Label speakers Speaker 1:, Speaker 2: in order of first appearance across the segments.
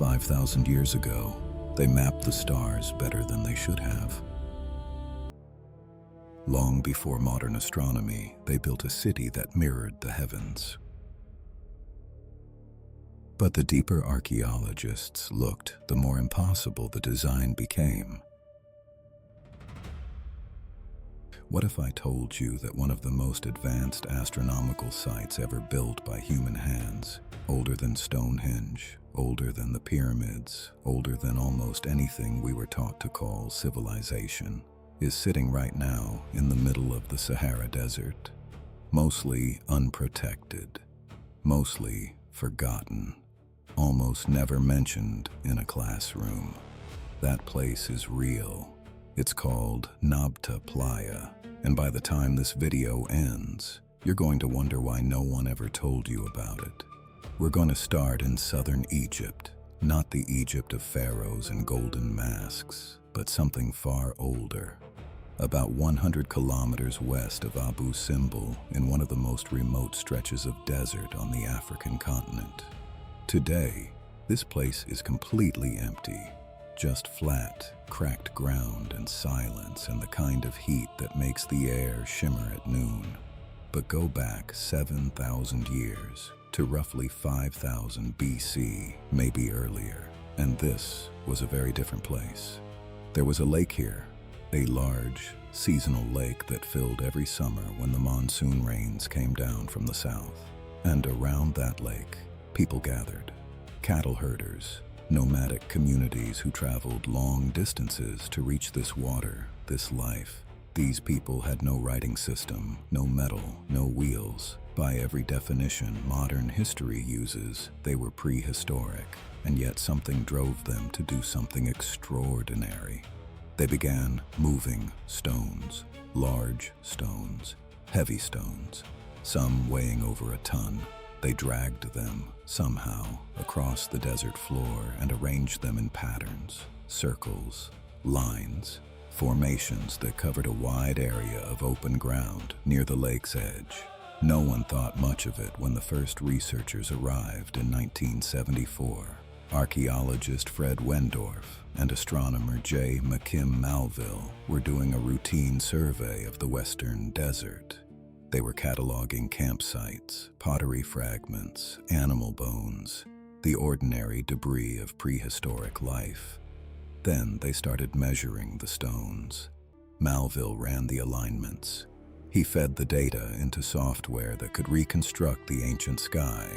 Speaker 1: 5,000 years ago, they mapped the stars better than they should have. Long before modern astronomy, they built a city that mirrored the heavens. But the deeper archaeologists looked, the more impossible the design became. What if I told you that one of the most advanced astronomical sites ever built by human hands, older than Stonehenge, older than the pyramids, older than almost anything we were taught to call civilization, is sitting right now in the middle of the Sahara Desert, mostly unprotected, mostly forgotten, almost never mentioned in a classroom? That place is real. It's called Nabta Playa, and by the time this video ends, you're going to wonder why no one ever told you about it. We're going to start in southern Egypt, not the Egypt of pharaohs and golden masks, but something far older. About 100 kilometers west of Abu Simbel, in one of the most remote stretches of desert on the African continent. Today, this place is completely empty. Just flat, cracked ground and silence and the kind of heat that makes the air shimmer at noon. But go back 7,000 years to roughly 5,000 BC, maybe earlier, and this was a very different place. There was a lake here, a large, seasonal lake that filled every summer when the monsoon rains came down from the south. And around that lake, people gathered. Cattle herders, nomadic communities who traveled long distances to reach this water, this life. These people had no writing system, no metal, no wheels. By every definition modern history uses, they were prehistoric, and yet something drove them to do something extraordinary. They began moving stones, large stones, heavy stones, some weighing over a ton. They dragged them, somehow, across the desert floor and arranged them in patterns, circles, lines, formations that covered a wide area of open ground near the lake's edge. No one thought much of it when the first researchers arrived in 1974. Archaeologist Fred Wendorf and astronomer J. McKim Malville were doing a routine survey of the western desert. They were cataloging campsites, pottery fragments, animal bones, the ordinary debris of prehistoric life. Then they started measuring the stones. Malville ran the alignments. He fed the data into software that could reconstruct the ancient sky,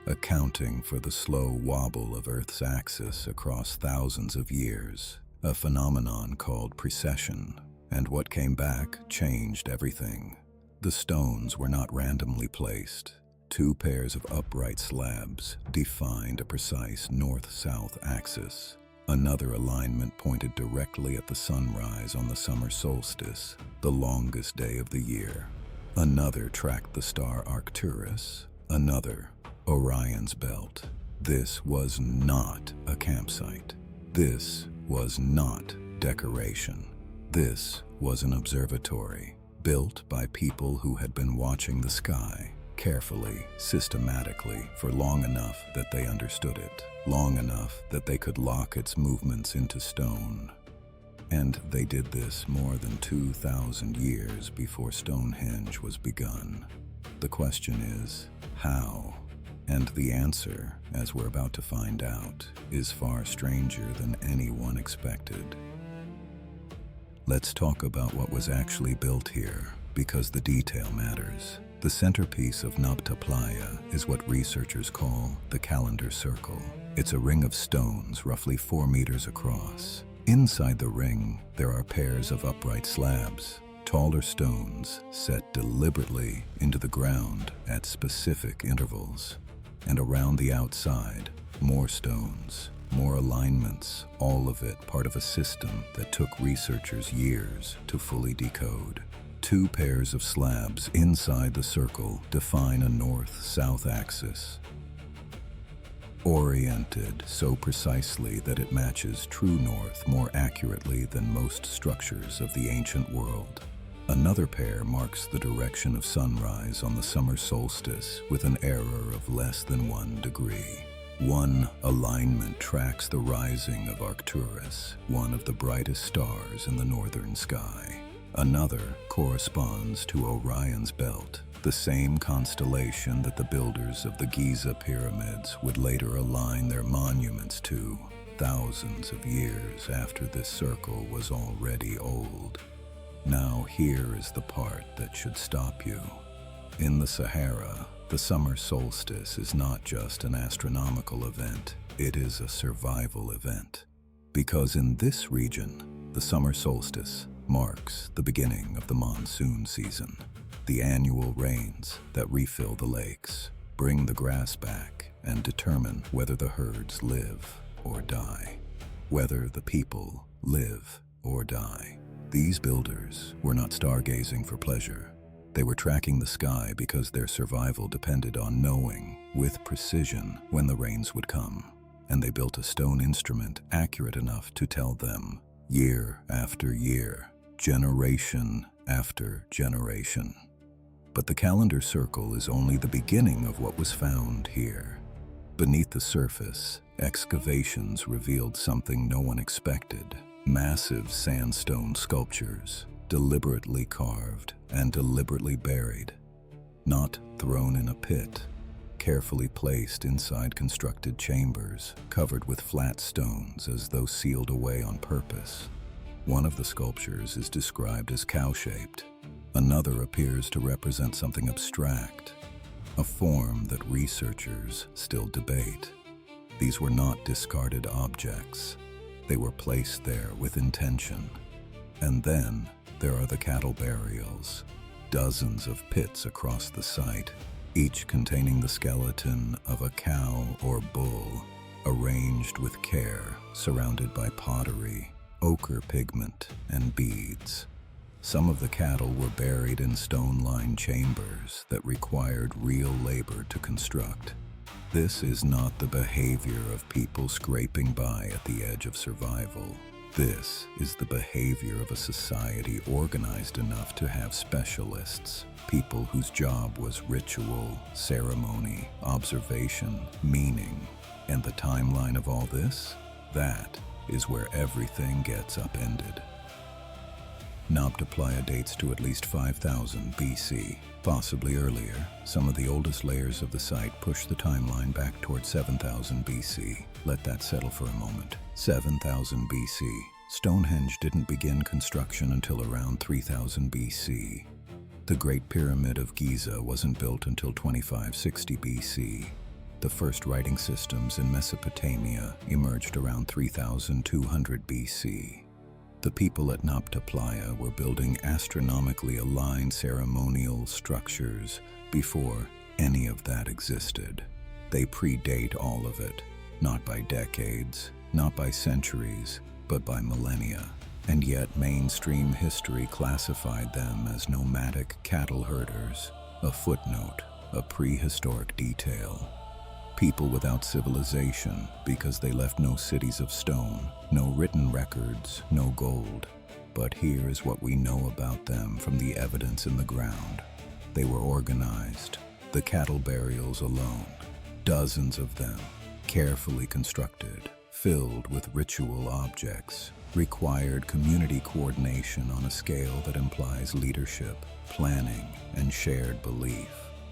Speaker 1: accounting for the slow wobble of Earth's axis across thousands of years, a phenomenon called precession. And what came back changed everything. The stones were not randomly placed. Two pairs of upright slabs defined a precise north-south axis. Another alignment pointed directly at the sunrise on the summer solstice, the longest day of the year. Another tracked the star Arcturus. Another, Orion's belt. This was not a campsite. This was not decoration. This was an observatory, built by people who had been watching the sky, carefully, systematically, for long enough that they understood it, long enough that they could lock its movements into stone. And they did this more than 2,000 years before Stonehenge was begun. The question is, how? And the answer, as we're about to find out, is far stranger than anyone expected. Let's talk about what was actually built here, because the detail matters. The centerpiece of Nabta Playa is what researchers call the calendar circle. It's a ring of stones roughly 4 meters across. Inside the ring, there are pairs of upright slabs, taller stones set deliberately into the ground at specific intervals. And around the outside, more stones, more alignments, all of it part of a system that took researchers years to fully decode. Two pairs of slabs inside the circle define a north-south axis, oriented so precisely that it matches true north more accurately than most structures of the ancient world. Another pair marks the direction of sunrise on the summer solstice with an error of less than 1 degree. One alignment tracks the rising of Arcturus, one of the brightest stars in the northern sky. Another corresponds to Orion's belt, the same constellation that the builders of the Giza pyramids would later align their monuments to, thousands of years after this circle was already old. Now here is the part that should stop you. In the Sahara, the summer solstice is not just an astronomical event, it is a survival event. Because in this region, the summer solstice marks the beginning of the monsoon season. The annual rains that refill the lakes, bring the grass back, and determine whether the herds live or die, whether the people live or die. These builders were not stargazing for pleasure. They were tracking the sky because their survival depended on knowing with precision when the rains would come. And they built a stone instrument accurate enough to tell them year after year, generation after generation. But the calendar circle is only the beginning of what was found here. Beneath the surface, excavations revealed something no one expected. Massive sandstone sculptures, deliberately carved and deliberately buried. Not thrown in a pit, carefully placed inside constructed chambers, covered with flat stones as though sealed away on purpose. One of the sculptures is described as cow-shaped. Another appears to represent something abstract, a form that researchers still debate. These were not discarded objects. They were placed there with intention. And then there are the cattle burials, dozens of pits across the site, each containing the skeleton of a cow or bull, arranged with care, surrounded by pottery, ochre pigment, and beads. Some of the cattle were buried in stone-lined chambers that required real labor to construct. This is not the behavior of people scraping by at the edge of survival. This is the behavior of a society organized enough to have specialists, people whose job was ritual, ceremony, observation, meaning. And the timeline of all this? That is where everything gets upended. Nabta Playa dates to at least 5000 BC, possibly earlier. Some of the oldest layers of the site push the timeline back toward 7000 BC. Let that settle for a moment. 7000 BC. Stonehenge didn't begin construction until around 3000 BC. The Great Pyramid of Giza wasn't built until 2560 BC. The first writing systems in Mesopotamia emerged around 3200 BC. The people at Nabta Playa were building astronomically aligned ceremonial structures before any of that existed. They predate all of it, not by decades, not by centuries, but by millennia. And yet mainstream history classified them as nomadic cattle herders, a footnote, a prehistoric detail. People without civilization because they left no cities of stone, no written records, no gold. But here is what we know about them from the evidence in the ground. They were organized, the cattle burials alone, dozens of them, carefully constructed, filled with ritual objects, required community coordination on a scale that implies leadership, planning, and shared belief.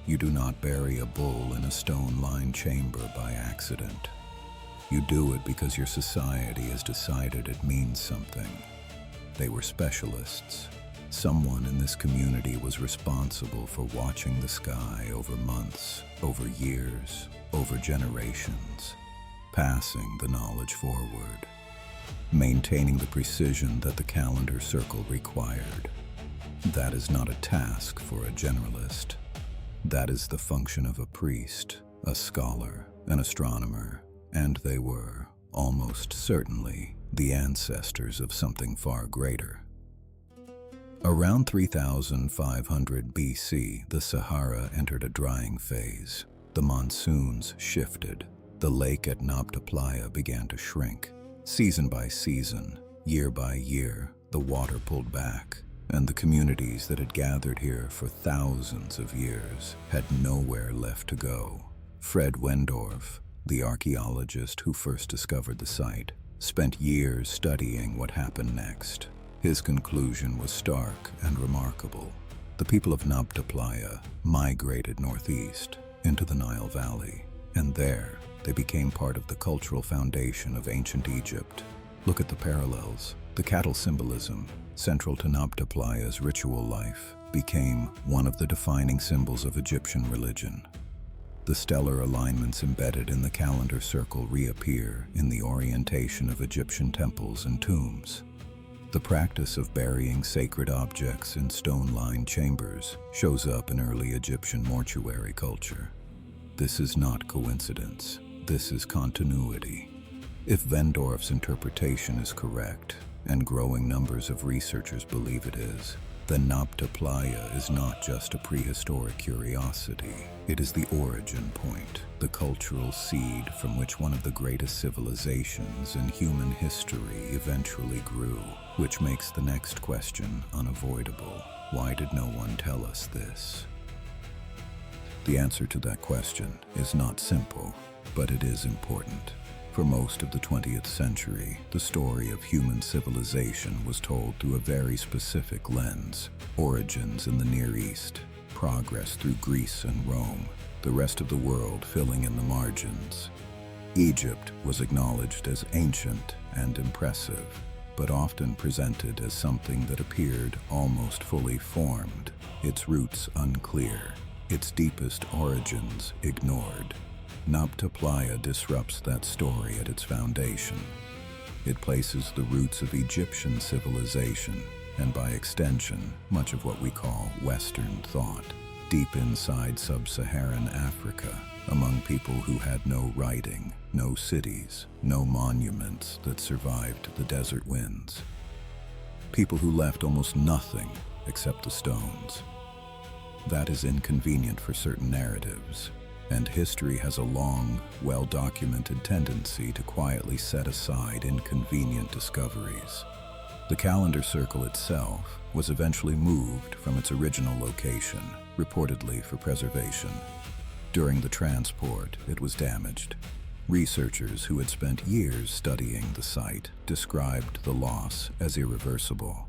Speaker 1: You do not bury a bull in a stone-lined chamber by accident. You do it because your society has decided it means something. They were specialists. Someone in this community was responsible for watching the sky over months, over years, over generations, passing the knowledge forward, maintaining the precision that the calendar circle required. That is not a task for a generalist. That is the function of a priest, a scholar, an astronomer, and they were, almost certainly, the ancestors of something far greater. Around 3500 BC, the Sahara entered a drying phase. The monsoons shifted. The lake at Nabta Playa began to shrink. Season by season, year by year, the water pulled back, and the communities that had gathered here for thousands of years had nowhere left to go. Fred Wendorf, the archaeologist who first discovered the site, spent years studying what happened next. His conclusion was stark and remarkable. The people of Nabta Playa migrated northeast into the Nile Valley, and there they became part of the cultural foundation of ancient Egypt. Look at the parallels. The cattle symbolism, central to Nabta Playa's ritual life, became one of the defining symbols of Egyptian religion. The stellar alignments embedded in the calendar circle reappear in the orientation of Egyptian temples and tombs. The practice of burying sacred objects in stone-lined chambers shows up in early Egyptian mortuary culture. This is not coincidence. This is continuity. If Vendorf's interpretation is correct, and growing numbers of researchers believe it is, then Nabta Playa is not just a prehistoric curiosity. It is the origin point, the cultural seed from which one of the greatest civilizations in human history eventually grew, which makes the next question unavoidable. Why did no one tell us this? The answer to that question is not simple, but it is important. For most of the 20th century, the story of human civilization was told through a very specific lens: origins in the Near East, progress through Greece and Rome, the rest of the world filling in the margins. Egypt was acknowledged as ancient and impressive, but often presented as something that appeared almost fully formed, its roots unclear, its deepest origins ignored. Nabta Playa disrupts that story at its foundation. It places the roots of Egyptian civilization, and by extension, much of what we call Western thought, deep inside sub-Saharan Africa, among people who had no writing, no cities, no monuments that survived the desert winds. People who left almost nothing except the stones. That is inconvenient for certain narratives, and history has a long, well-documented tendency to quietly set aside inconvenient discoveries. The calendar circle itself was eventually moved from its original location, reportedly for preservation. During the transport, it was damaged. Researchers who had spent years studying the site described the loss as irreversible.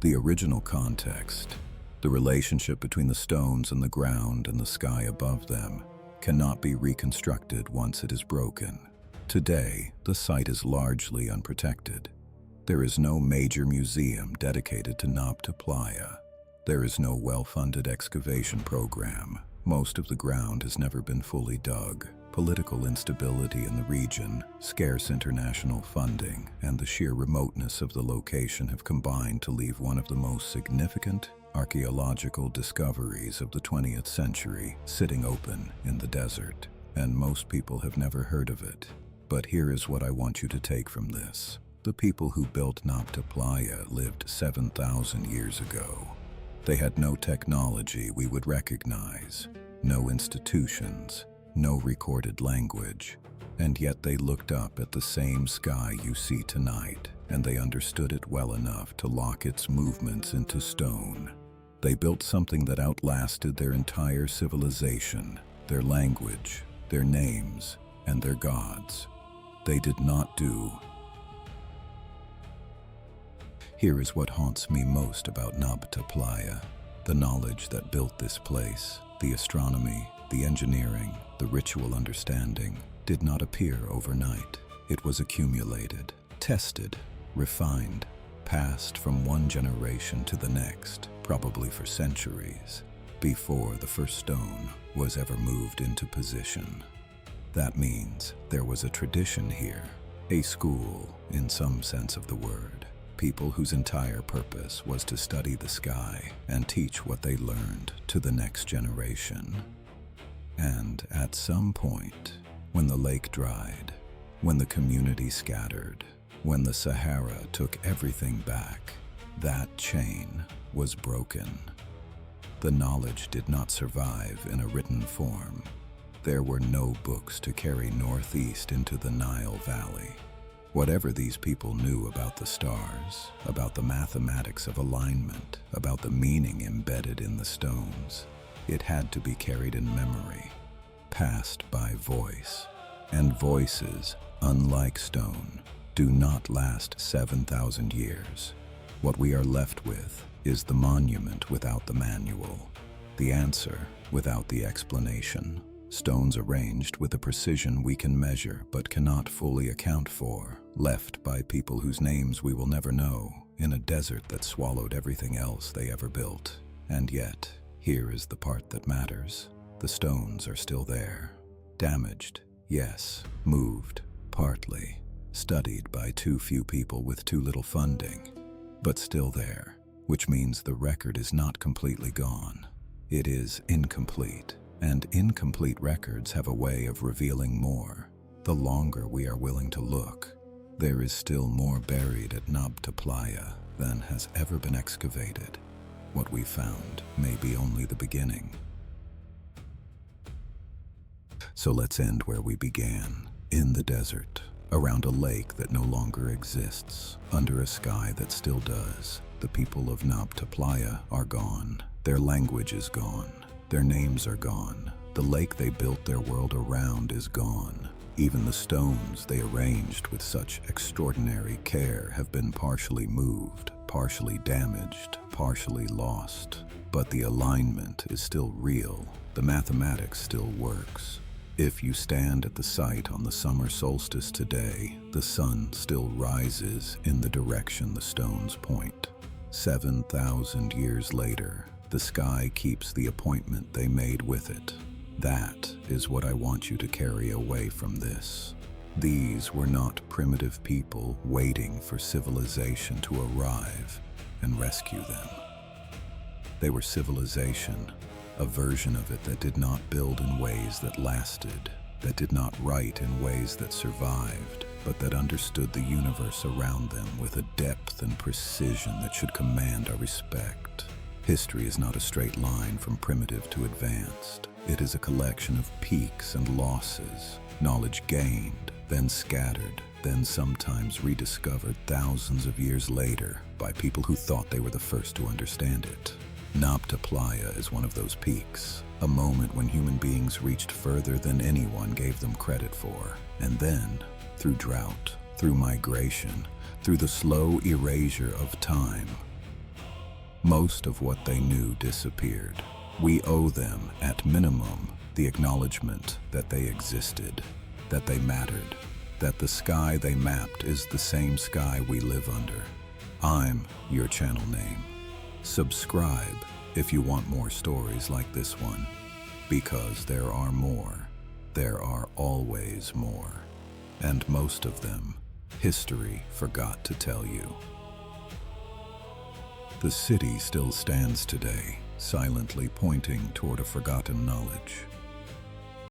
Speaker 1: The original context, the relationship between the stones and the ground and the sky above them, cannot be reconstructed once it is broken. Today, the site is largely unprotected. There is no major museum dedicated to Nabta Playa. There is no well-funded excavation program. Most of the ground has never been fully dug. Political instability in the region, scarce international funding, and the sheer remoteness of the location have combined to leave one of the most significant archaeological discoveries of the 20th century sitting open in the desert, and most people have never heard of it. But here is what I want you to take from this. The people who built Nabta Playa lived 7,000 years ago. They had no technology we would recognize, no institutions, no recorded language, and yet they looked up at the same sky you see tonight, and they understood it well enough to lock its movements into stone. They built something that outlasted their entire civilization, their language, their names, and their gods. They did not do. Here is what haunts me most about Nabta Playa: the knowledge that built this place, the astronomy, the engineering, the ritual understanding, did not appear overnight. It was accumulated, tested, refined, passed from one generation to the next, probably for centuries, before the first stone was ever moved into position. That means there was a tradition here, a school in some sense of the word, people whose entire purpose was to study the sky and teach what they learned to the next generation. And at some point, when the lake dried, when the community scattered, when the Sahara took everything back, that chain was broken. The knowledge did not survive in a written form. There were no books to carry northeast into the Nile Valley. Whatever these people knew about the stars, about the mathematics of alignment, about the meaning embedded in the stones, it had to be carried in memory, passed by voice. and voices, unlike stone, do not last 7,000 years. What we are left with is the monument without the manual, the answer without the explanation. Stones arranged with a precision we can measure but cannot fully account for, left by people whose names we will never know, in a desert that swallowed everything else they ever built. And yet, here is the part that matters. The stones are still there. Damaged, yes. Moved, partly. Studied by too few people with too little funding. But still there, which means the record is not completely gone. It is incomplete, and incomplete records have a way of revealing more. The longer we are willing to look, there is still more buried at Nabta Playa than has ever been excavated. What we found may be only the beginning. So let's end where we began, in the desert, around a lake that no longer exists, under a sky that still does. The people of Nabta Playa are gone. Their language is gone. Their names are gone. The lake they built their world around is gone. Even the stones they arranged with such extraordinary care have been partially moved, partially damaged, partially lost. But the alignment is still real. The mathematics still works. If you stand at the site on the summer solstice today, the sun still rises in the direction the stones point. 7,000 years later, the sky keeps the appointment they made with it. That is what I want you to carry away from this. These were not primitive people waiting for civilization to arrive and rescue them. They were civilization, a version of it that did not build in ways that lasted, that did not write in ways that survived, but that understood the universe around them with a depth and precision that should command our respect. History is not a straight line from primitive to advanced. It is a collection of peaks and losses, knowledge gained, then scattered, then sometimes rediscovered thousands of years later by people who thought they were the first to understand it. Nabta Playa is one of those peaks, a moment when human beings reached further than anyone gave them credit for. And then, through drought, through migration, through the slow erasure of time, most of what they knew disappeared. We owe them, at minimum, the acknowledgement that they existed, that they mattered, that the sky they mapped is the same sky we live under. I'm your channel name. Subscribe if you want more stories like this one, because there are more. There are always more. And most of them, history forgot to tell you. The city still stands today, silently pointing toward a forgotten knowledge.